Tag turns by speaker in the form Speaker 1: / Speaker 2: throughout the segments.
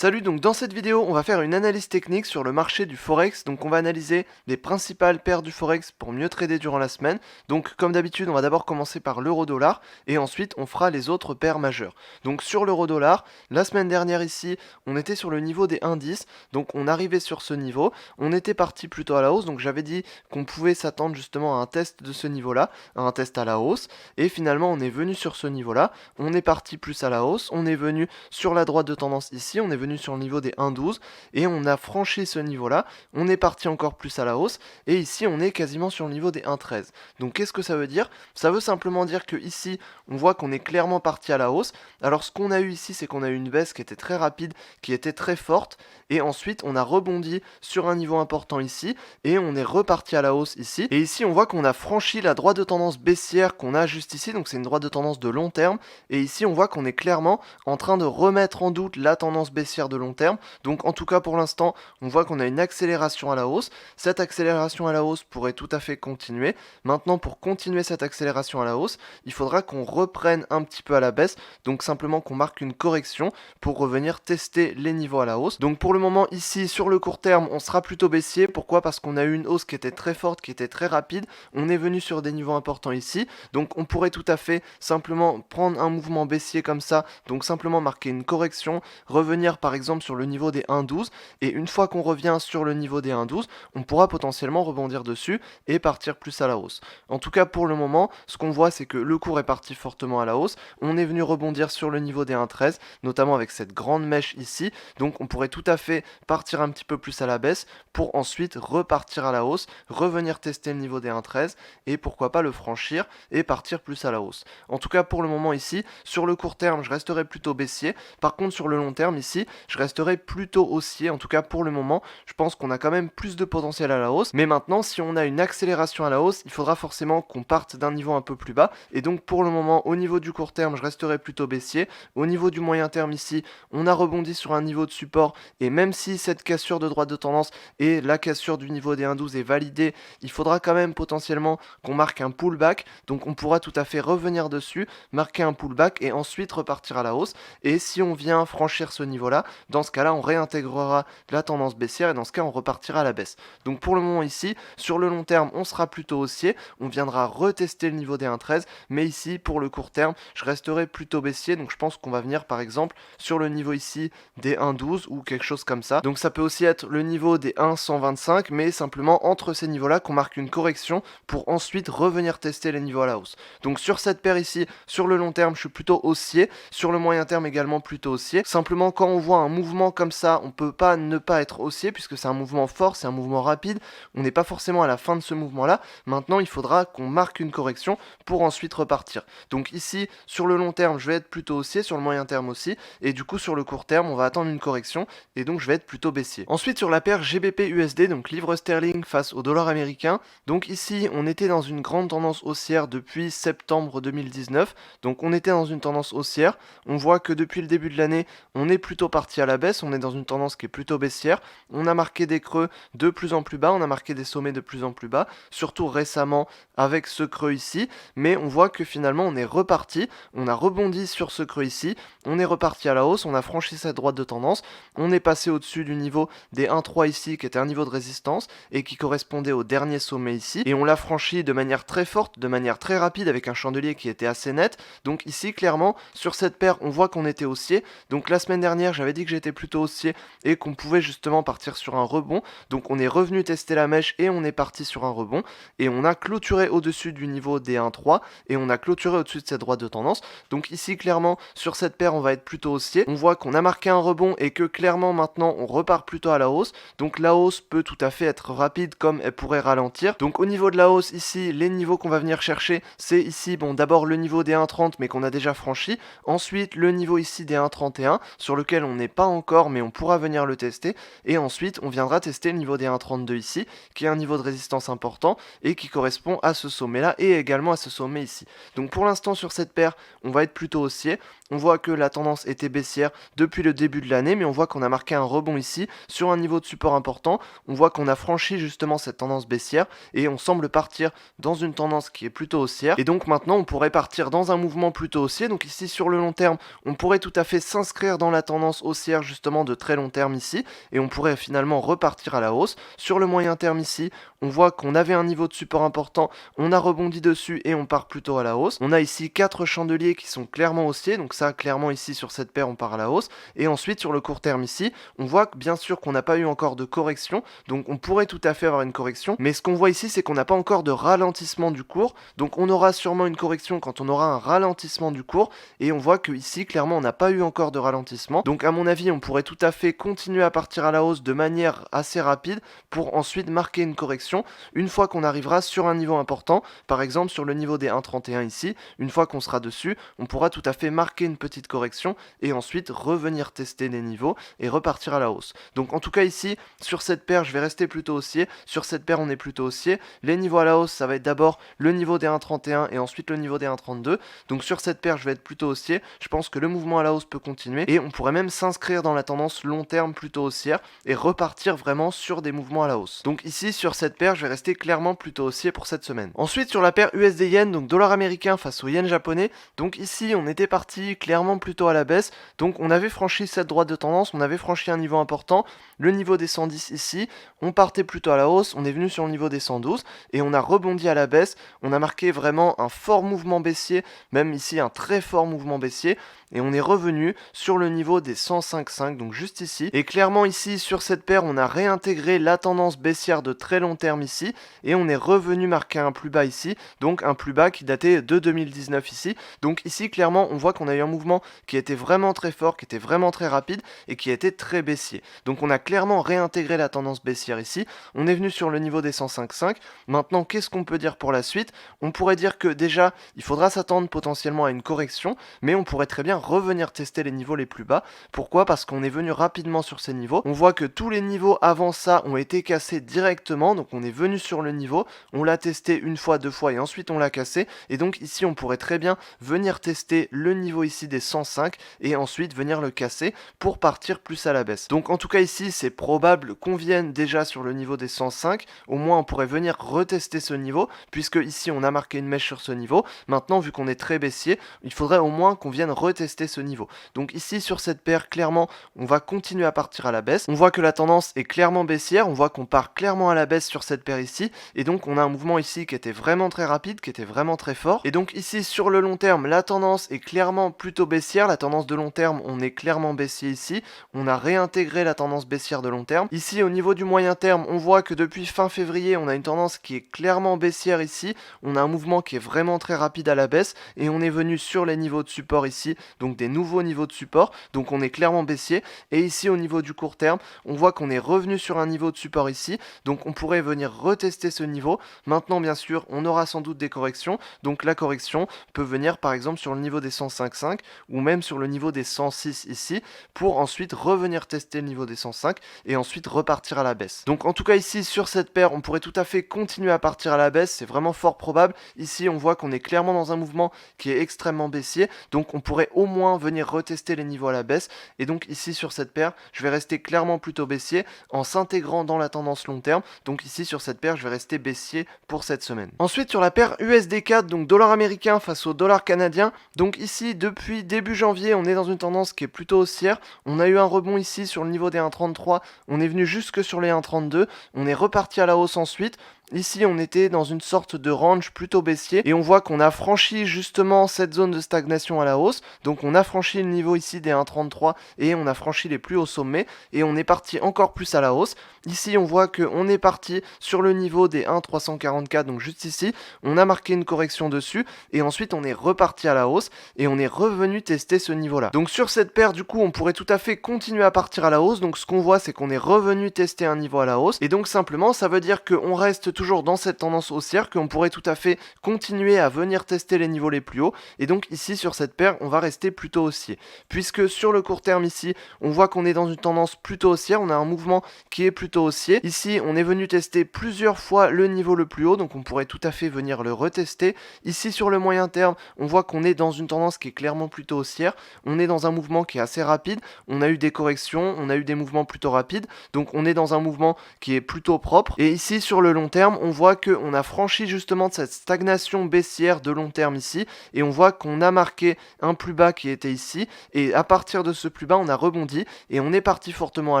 Speaker 1: Salut, donc dans cette vidéo, on va faire une analyse technique sur le marché du Forex. Donc on va analyser les principales paires du Forex pour mieux trader durant la semaine. Donc comme d'habitude, on va d'abord commencer par l'euro-dollar et ensuite on fera les autres paires majeures. Donc sur l'euro-dollar, la semaine dernière ici, on était sur le niveau des 1,10. Donc on arrivait sur ce niveau. On était parti plutôt à la hausse. Donc j'avais dit qu'on pouvait s'attendre justement à un test de ce niveau-là, à un test à la hausse. Et finalement, on est venu sur ce niveau-là. On est parti plus à la hausse. On est venu sur la droite de tendance ici. On est venu sur le niveau des 1,12 et on a franchi ce niveau-là, on est parti encore plus à la hausse et ici on est quasiment sur le niveau des 1,13. Donc qu'est-ce que ça veut dire? Ça veut simplement dire que ici on voit qu'on est clairement parti à la hausse. Alors ce qu'on a eu ici, c'est qu'on a eu une baisse qui était très rapide, qui était très forte et ensuite on a rebondi sur un niveau important ici et on est reparti à la hausse ici. Et ici on voit qu'on a franchi la droite de tendance baissière qu'on a juste ici, donc c'est une droite de tendance de long terme et ici on voit qu'on est clairement en train de remettre en doute la tendance baissière de long terme. Donc en tout cas pour l'instant, on voit qu'on a une accélération à la hausse. Cette accélération à la hausse pourrait tout à fait continuer. Maintenant, pour continuer cette accélération à la hausse, il faudra qu'on reprenne un petit peu à la baisse. Donc simplement qu'on marque une correction pour revenir tester les niveaux à la hausse. Donc pour le moment ici, sur le court terme, on sera plutôt baissier. Pourquoi? Parce qu'on a eu une hausse qui était très forte, qui était très rapide. On est venu sur des niveaux importants ici. Donc on pourrait tout à fait simplement prendre un mouvement baissier comme ça. Donc simplement marquer une correction, revenir par exemple sur le niveau des 1,12 et une fois qu'on revient sur le niveau des 1,12, on pourra potentiellement rebondir dessus et partir plus à la hausse. En tout cas pour le moment, ce qu'on voit c'est que le cours est parti fortement à la hausse, on est venu rebondir sur le niveau des 1,13, notamment avec cette grande mèche ici, donc on pourrait tout à fait partir un petit peu plus à la baisse pour ensuite repartir à la hausse, revenir tester le niveau des 1,13 et pourquoi pas le franchir et partir plus à la hausse. En tout cas pour le moment ici, sur le court terme je resterai plutôt baissier, par contre sur le long terme ici, je resterai plutôt haussier. En tout cas pour le moment, je pense qu'on a quand même plus de potentiel à la hausse. Mais maintenant, si on a une accélération à la hausse, il faudra forcément qu'on parte d'un niveau un peu plus bas. Et donc pour le moment, au niveau du court terme, je resterai plutôt baissier. Au niveau du moyen terme ici, on a rebondi sur un niveau de support. Et même si cette cassure de droite de tendance et la cassure du niveau des 1,12 est validée, il faudra quand même potentiellement qu'on marque un pullback. Donc on pourra tout à fait revenir dessus, marquer un pullback et ensuite repartir à la hausse. Et si on vient franchir ce niveau-là, dans ce cas-là, on réintégrera la tendance baissière et dans ce cas, on repartira à la baisse. Donc pour le moment ici, sur le long terme, on sera plutôt haussier, on viendra retester le niveau des 1,13, mais ici, pour le court terme, je resterai plutôt baissier, donc je pense qu'on va venir par exemple sur le niveau ici des 1,12 ou quelque chose comme ça. Donc ça peut aussi être le niveau des 1,125, mais simplement entre ces niveaux-là qu'on marque une correction pour ensuite revenir tester les niveaux à la hausse. Donc sur cette paire ici, sur le long terme, je suis plutôt haussier, sur le moyen terme également plutôt haussier. Simplement quand on voit un mouvement comme ça, on peut pas ne pas être haussier puisque c'est un mouvement fort, c'est un mouvement rapide. On n'est pas forcément à la fin de ce mouvement-là. Maintenant, il faudra qu'on marque une correction pour ensuite repartir. Donc ici, sur le long terme, je vais être plutôt haussier, sur le moyen terme aussi. Et du coup, sur le court terme, on va attendre une correction et donc je vais être plutôt baissier. Ensuite, sur la paire GBP-USD, donc livre sterling face au dollar américain. Donc ici, on était dans une grande tendance haussière depuis septembre 2019. Donc on était dans une tendance haussière. On voit que depuis le début de l'année, on est plutôt parti à la baisse, on est dans une tendance qui est plutôt baissière, on a marqué des creux de plus en plus bas, on a marqué des sommets de plus en plus bas, surtout récemment avec ce creux ici, mais on voit que finalement on est reparti, on a rebondi sur ce creux ici, on est reparti à la hausse, on a franchi cette droite de tendance, on est passé au-dessus du niveau des 1,3 ici, qui était un niveau de résistance, et qui correspondait au dernier sommet ici, et on l'a franchi de manière très forte, de manière très rapide, avec un chandelier qui était assez net, donc ici clairement, sur cette paire, on voit qu'on était haussier. Donc la semaine dernière, j'avais dit que j'étais plutôt haussier et qu'on pouvait justement partir sur un rebond. Donc on est revenu tester la mèche et on est parti sur un rebond. Et on a clôturé au-dessus du niveau des 1,3 et on a clôturé au-dessus de cette droite de tendance. Donc ici, clairement, sur cette paire, on va être plutôt haussier. On voit qu'on a marqué un rebond et que clairement, maintenant, on repart plutôt à la hausse. Donc la hausse peut tout à fait être rapide comme elle pourrait ralentir. Donc au niveau de la hausse, ici, les niveaux qu'on va venir chercher, c'est ici, bon, d'abord le niveau des 1,30 mais qu'on a déjà franchi. Ensuite, le niveau ici des 1,31 sur lequel on n'est pas encore mais on pourra venir le tester. Et ensuite, on viendra tester le niveau des 1,32 ici, qui est un niveau de résistance important et qui correspond à ce sommet-là et également à ce sommet ici. Donc pour l'instant, sur cette paire, on va être plutôt haussier. on voit que la tendance était baissière depuis le début de l'année, mais on voit qu'on a marqué un rebond ici sur un niveau de support important. On voit qu'on a franchi justement cette tendance baissière et on semble partir dans une tendance qui est plutôt haussière. Et donc maintenant, on pourrait partir dans un mouvement plutôt haussier. Donc ici, sur le long terme, on pourrait tout à fait s'inscrire dans la tendance haussière justement de très long terme ici et on pourrait finalement repartir à la hausse. Sur le moyen terme ici, on voit qu'on avait un niveau de support important, on a rebondi dessus et on part plutôt à la hausse. On a ici 4 chandeliers qui sont clairement haussiers, donc ça clairement ici sur cette paire on part à la hausse. Et ensuite sur le court terme ici, on voit que bien sûr qu'on n'a pas eu encore de correction, donc on pourrait tout à fait avoir une correction, mais ce qu'on voit ici c'est qu'on n'a pas encore de ralentissement du cours, donc on aura sûrement une correction quand on aura un ralentissement du cours, et on voit que ici clairement on n'a pas eu encore de ralentissement, donc à mon avis on pourrait tout à fait continuer à partir à la hausse de manière assez rapide pour ensuite marquer une correction une fois qu'on arrivera sur un niveau important, par exemple sur le niveau des 1,31 ici. Une fois qu'on sera dessus, on pourra tout à fait marquer une petite correction et ensuite revenir tester les niveaux et repartir à la hausse. Donc en tout cas ici, sur cette paire, je vais rester plutôt haussier. Sur cette paire, on est plutôt haussier. Les niveaux à la hausse, ça va être d'abord le niveau des 1,31 et ensuite le niveau des 1,32. Donc sur cette paire, je vais être plutôt haussier. Je pense que le mouvement à la hausse peut continuer et on pourrait même s'inscrire dans la tendance long terme plutôt haussière et repartir vraiment sur des mouvements à la hausse. Donc ici, sur cette paire, je vais rester clairement plutôt haussier pour cette semaine. Ensuite, sur la paire USD-Yen, donc dollar américain face au Yen japonais, donc ici, on était parti clairement plutôt à la baisse. Donc on avait franchi cette droite de tendance, on avait franchi un niveau important, le niveau des 110 ici, on partait plutôt à la hausse, on est venu sur le niveau des 112 et on a rebondi à la baisse. On a marqué vraiment un fort mouvement baissier, même ici un très fort mouvement baissier, et on est revenu sur le niveau des 105,5, donc juste ici. Et clairement ici, sur cette paire, on a réintégré la tendance baissière de très long terme ici, et on est revenu marquer un plus bas ici, donc un plus bas qui datait de 2019 ici. Donc ici, clairement, on voit qu'on a eu un mouvement qui était vraiment très fort, qui était vraiment très rapide, et qui était très baissier. Donc on a clairement réintégré la tendance baissière ici, on est venu sur le niveau des 105,5. Maintenant, qu'est-ce qu'on peut dire pour la suite? On pourrait dire que déjà, il faudra s'attendre potentiellement à une correction, mais on pourrait très bien revenir tester les niveaux les plus bas. Pourquoi? Parce qu'on est venu rapidement sur ces niveaux. On voit que tous les niveaux avant ça ont été cassés directement, donc on est venu sur le niveau, on l'a testé une fois, deux fois et ensuite on l'a cassé. Et donc ici on pourrait très bien venir tester le niveau ici des 105 et ensuite venir le casser pour partir plus à la baisse. Donc en tout cas ici c'est probable qu'on vienne déjà sur le niveau des 105. Au moins on pourrait venir retester ce niveau puisque ici on a marqué une mèche sur ce niveau. Maintenant vu qu'on est très baissier, il faudrait au moins qu'on vienne retester ce niveau. Donc ici sur cette paire, clairement, on va continuer à partir à la baisse. On voit que la tendance est clairement baissière, on voit qu'on part clairement à la baisse sur cette paire ici, et donc on a un mouvement ici qui était vraiment très rapide, qui était vraiment très fort. Et donc ici sur le long terme, la tendance est clairement plutôt baissière. La tendance de long terme, on est clairement baissier ici. On a réintégré la tendance baissière de long terme. Ici au niveau du moyen terme, on voit que depuis fin février, on a une tendance qui est clairement baissière ici. On a un mouvement qui est vraiment très rapide à la baisse, et on est venu sur les niveaux de support ici, donc des nouveaux niveaux de support, donc on est clairement baissier. Et ici au niveau du court terme, on voit qu'on est revenu sur un niveau de support ici, donc on pourrait venir retester ce niveau. Maintenant bien sûr on aura sans doute des corrections, donc la correction peut venir par exemple sur le niveau des 105,5 ou même sur le niveau des 106 ici, pour ensuite revenir tester le niveau des 105 et ensuite repartir à la baisse. Donc en tout cas ici sur cette paire, on pourrait tout à fait continuer à partir à la baisse, c'est vraiment fort probable. Ici on voit qu'on est clairement dans un mouvement qui est extrêmement baissier, donc on pourrait au moins venir retester les niveaux à la baisse. Et donc ici sur cette paire, je vais rester clairement plutôt baissier en s'intégrant dans la tendance long terme. Donc ici sur cette paire, je vais rester baissier pour cette semaine. Ensuite sur la paire USD4, donc dollar américain face au dollar canadien. Donc ici depuis début janvier, on est dans une tendance qui est plutôt haussière. On a eu un rebond ici sur le niveau des 1,33. On est venu jusque sur les 1,32. On est reparti à la hausse ensuite. Ici, on était dans une sorte de range plutôt baissier et on voit qu'on a franchi justement cette zone de stagnation à la hausse. Donc on a franchi le niveau ici des 1,33 et on a franchi les plus hauts sommets et on est parti encore plus à la hausse. Ici, on voit qu'on est parti sur le niveau des 1,344, donc juste ici. On a marqué une correction dessus et ensuite on est reparti à la hausse et on est revenu tester ce niveau-là. Donc sur cette paire, du coup, on pourrait tout à fait continuer à partir à la hausse. Donc ce qu'on voit, c'est qu'on est revenu tester un niveau à la hausse et donc simplement, ça veut dire qu'on reste toujours dans cette tendance haussière qu'on pourrait tout à fait continuer à venir tester les niveaux les plus hauts. Et donc ici sur cette paire, on va rester plutôt haussier. Puisque sur le court terme ici, on voit qu'on est dans une tendance plutôt haussière, on a un mouvement qui est plutôt haussier. Ici, on est venu tester plusieurs fois le niveau le plus haut, donc on pourrait tout à fait venir le retester. Ici sur le moyen terme, on voit qu'on est dans une tendance qui est clairement plutôt haussière. On est dans un mouvement qui est assez rapide. On a eu des corrections, on a eu des mouvements plutôt rapides. Donc on est dans un mouvement qui est plutôt propre. Et ici sur le long terme, on voit qu'on a franchi justement de cette stagnation baissière de long terme ici. Et on voit qu'on a marqué un plus bas qui était ici. Et à partir de ce plus bas, on a rebondi et on est parti fortement à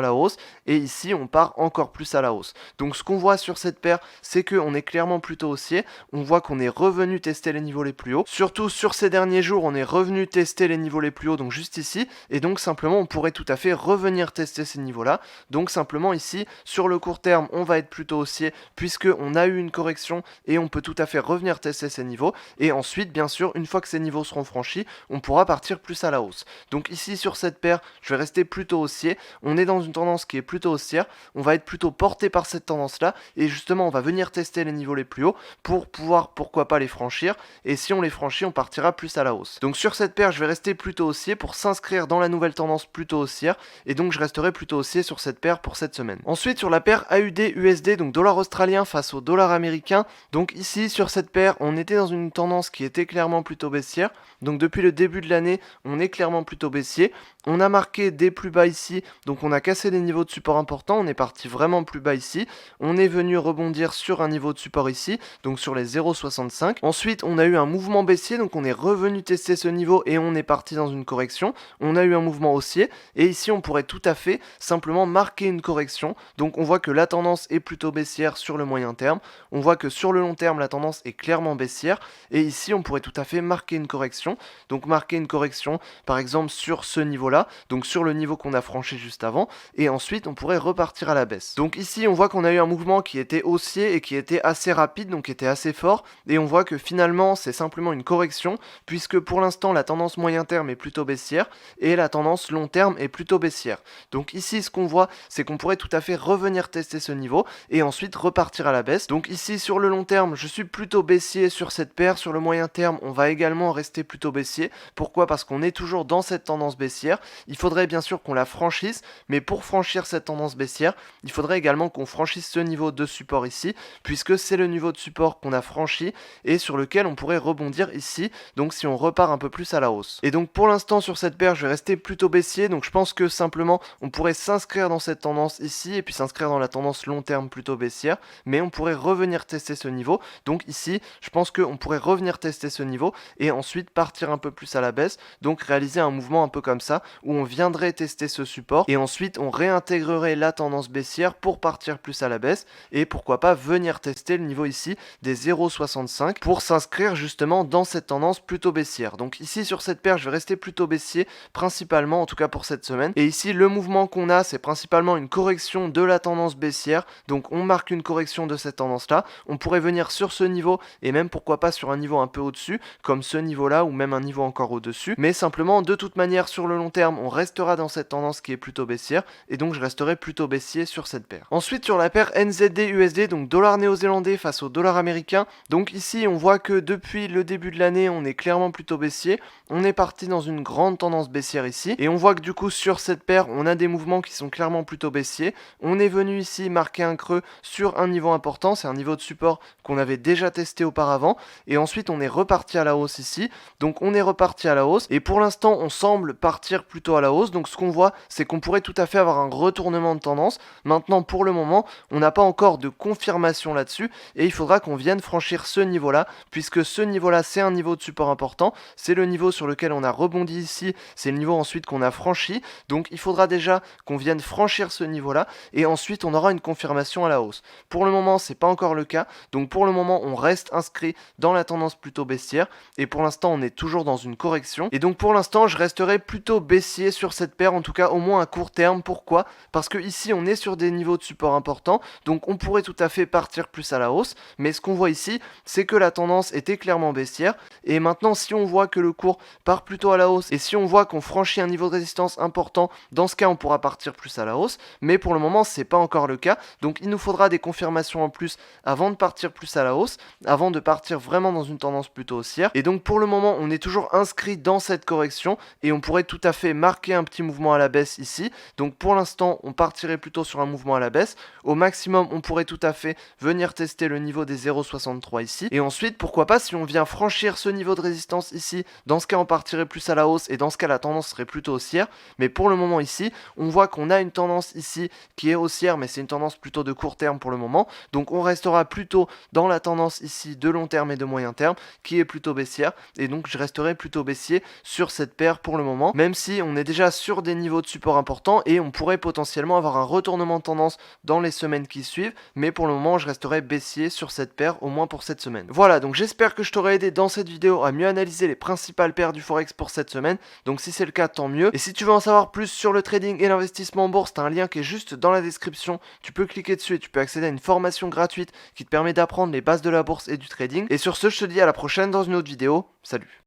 Speaker 1: la hausse. Et ici, on part encore plus à la hausse. Donc ce qu'on voit sur cette paire, c'est qu'on est clairement plutôt haussier. On voit qu'on est revenu tester les niveaux les plus hauts. Surtout sur ces derniers jours, on est revenu tester les niveaux les plus hauts, donc juste ici. Et donc simplement, on pourrait tout à fait revenir tester ces niveaux-là. Donc simplement ici, sur le court terme, on va être plutôt haussier puisqu'on a eu une correction et on peut tout à fait revenir tester ces niveaux. Et ensuite, bien sûr, une fois que ces niveaux seront franchis, on pourra partir plus à la hausse. Donc ici, sur cette paire, je vais rester plutôt haussier. On est dans une tendance qui est plutôt haussière. On va être plutôt porté par cette tendance-là. Et justement, on va venir tester les niveaux les plus hauts pour pouvoir, pourquoi pas, les franchir. Et si on les franchit, on partira plus à la hausse. Donc sur cette paire, je vais rester plutôt haussier pour s'inscrire dans la nouvelle tendance plutôt haussière. Et donc, je resterai plutôt haussier sur cette paire pour cette semaine. Ensuite, sur la paire AUD-USD, donc dollar australien face au dollar américain. Donc ici, sur cette paire, on était dans une tendance qui était clairement plutôt baissière. Donc depuis le début de l'année, on est clairement plutôt baissier. On a marqué des plus bas ici, donc on a cassé des niveaux de support importants, on est parti vraiment plus bas ici. On est venu rebondir sur un niveau de support ici, donc sur les 0,65. Ensuite, on a eu un mouvement baissier, donc on est revenu tester ce niveau et on est parti dans une correction. On a eu un mouvement haussier, et ici on pourrait tout à fait simplement marquer une correction. Donc on voit que la tendance est plutôt baissière sur le moyen terme. On voit que sur le long terme, la tendance est clairement baissière. Et ici, on pourrait tout à fait marquer une correction. Donc marquer une correction, par exemple, sur ce niveau-là, donc sur le niveau qu'on a franchi juste avant. Et ensuite, on pourrait repartir à la baisse. Donc ici, on voit qu'on a eu un mouvement qui était haussier et qui était assez rapide, donc qui était assez fort. Et on voit que finalement, c'est simplement une correction, puisque pour l'instant, la tendance moyen terme est plutôt baissière et la tendance long terme est plutôt baissière. Donc ici, ce qu'on voit, c'est qu'on pourrait tout à fait revenir tester ce niveau et ensuite repartir à la baisse. Donc ici, sur le long terme, je suis plutôt baissier sur cette paire. Sur le moyen terme, on va également rester plutôt baissier. Pourquoi ? Parce qu'on est toujours dans cette tendance baissière. Il faudrait bien sûr qu'on la franchisse, mais pour franchir cette tendance baissière, il faudrait également qu'on franchisse ce niveau de support ici, puisque c'est le niveau de support qu'on a franchi et sur lequel on pourrait rebondir ici, donc si on repart un peu plus à la hausse. Et donc pour l'instant sur cette paire, je vais rester plutôt baissier, donc je pense que simplement on pourrait s'inscrire dans cette tendance ici et puis s'inscrire dans la tendance long terme plutôt baissière, mais on pourrait revenir tester ce niveau. Donc ici, je pense qu'on pourrait revenir tester ce niveau et ensuite partir un peu plus à la baisse, donc réaliser un mouvement un peu comme ça, où on viendrait tester ce support et ensuite on réintégrerait la tendance baissière pour partir plus à la baisse et pourquoi pas venir tester le niveau ici des 0,65 pour s'inscrire justement dans cette tendance plutôt baissière. Donc ici sur cette paire, je vais rester plutôt baissier, principalement en tout cas pour cette semaine. Et ici, le mouvement qu'on a, c'est principalement une correction de la tendance baissière, donc on marque une correction de cette tendance-là. On pourrait venir sur ce niveau et même pourquoi pas sur un niveau un peu au-dessus, comme ce niveau-là ou même un niveau encore au-dessus. Mais simplement, de toute manière, sur le long terme, on restera dans cette tendance qui est plutôt baissière et donc je resterai plutôt baissier sur cette paire. Ensuite, sur la paire NZD-USD, donc dollar néo-zélandais face au dollar américain. Donc ici, on voit que depuis le début de l'année, on est clairement plutôt baissier. On est parti dans une grande tendance baissière ici et on voit que du coup, sur cette paire, on a des mouvements qui sont clairement plutôt baissiers. On est venu ici marquer un creux sur un niveau important, c'est un niveau de support qu'on avait déjà testé auparavant et ensuite on est reparti à la hausse ici. Donc on est reparti à la hausse et pour l'instant on semble partir plutôt à la hausse. Donc ce qu'on voit, c'est qu'on pourrait tout à fait avoir un retournement de tendance. Maintenant pour le moment, on n'a pas encore de confirmation là-dessus et il faudra qu'on vienne franchir ce niveau-là puisque ce niveau-là c'est un niveau de support important, c'est le niveau sur lequel on a rebondi ici, c'est le niveau ensuite qu'on a franchi. Donc il faudra déjà qu'on vienne franchir ce niveau-là et ensuite on aura une confirmation à la hausse. Pour le moment, c'est pas encore le cas. Donc pour le moment, on reste inscrit dans la tendance plutôt baissière et pour l'instant, on est toujours dans une correction. Et donc pour l'instant, je resterai plutôt baissier sur cette paire, en tout cas au moins à court terme. Pourquoi ? Parce que ici, on est sur des niveaux de support importants, donc on pourrait tout à fait partir plus à la hausse. Mais ce qu'on voit ici, c'est que la tendance était clairement baissière. Et maintenant, si on voit que le cours part plutôt à la hausse et si on voit qu'on franchit un niveau de résistance important, dans ce cas, on pourra partir plus à la hausse. Mais pour le moment, c'est pas encore le cas. Donc il nous faudra des confirmations en plus avant de partir plus à la hausse, avant de partir vraiment dans une tendance plutôt haussière. Et donc pour le moment, on est toujours inscrit dans cette correction et on pourrait tout à fait marquer un petit mouvement à la baisse ici. Donc pour l'instant, on partirait plutôt sur un mouvement à la baisse. Au maximum, on pourrait tout à fait venir tester le niveau des 0,63 ici. Et ensuite, pourquoi pas, si on vient franchir ce niveau de résistance ici, dans ce cas, on partirait plus à la hausse et dans ce cas, la tendance serait plutôt haussière. Mais pour le moment ici, on voit qu'on a une tendance ici qui est haussière, mais c'est une tendance plutôt de court terme pour le moment. Donc on restera plutôt dans la tendance ici de long terme et de moyen terme, qui est plutôt baissière. Et donc je resterai plutôt baissier sur cette paire pour le moment, même si on est déjà sur des niveaux de support importants et on pourrait potentiellement avoir un retournement de tendance dans les semaines qui suivent. Mais pour le moment, je resterai baissier sur cette paire, au moins pour cette semaine. Voilà, donc j'espère que je t'aurai aidé dans cette vidéo à mieux analyser les principales paires du Forex pour cette semaine. Donc si c'est le cas, tant mieux. Et si tu veux en savoir plus sur le trading et l'investissement en bourse, t'as un lien qui est juste dans la description. Tu peux cliquer dessus et tu peux accéder à une formation gratuite qui te permet d'apprendre les bases de la bourse et du trading. Et sur ce, je te dis à la prochaine dans une autre vidéo. Salut!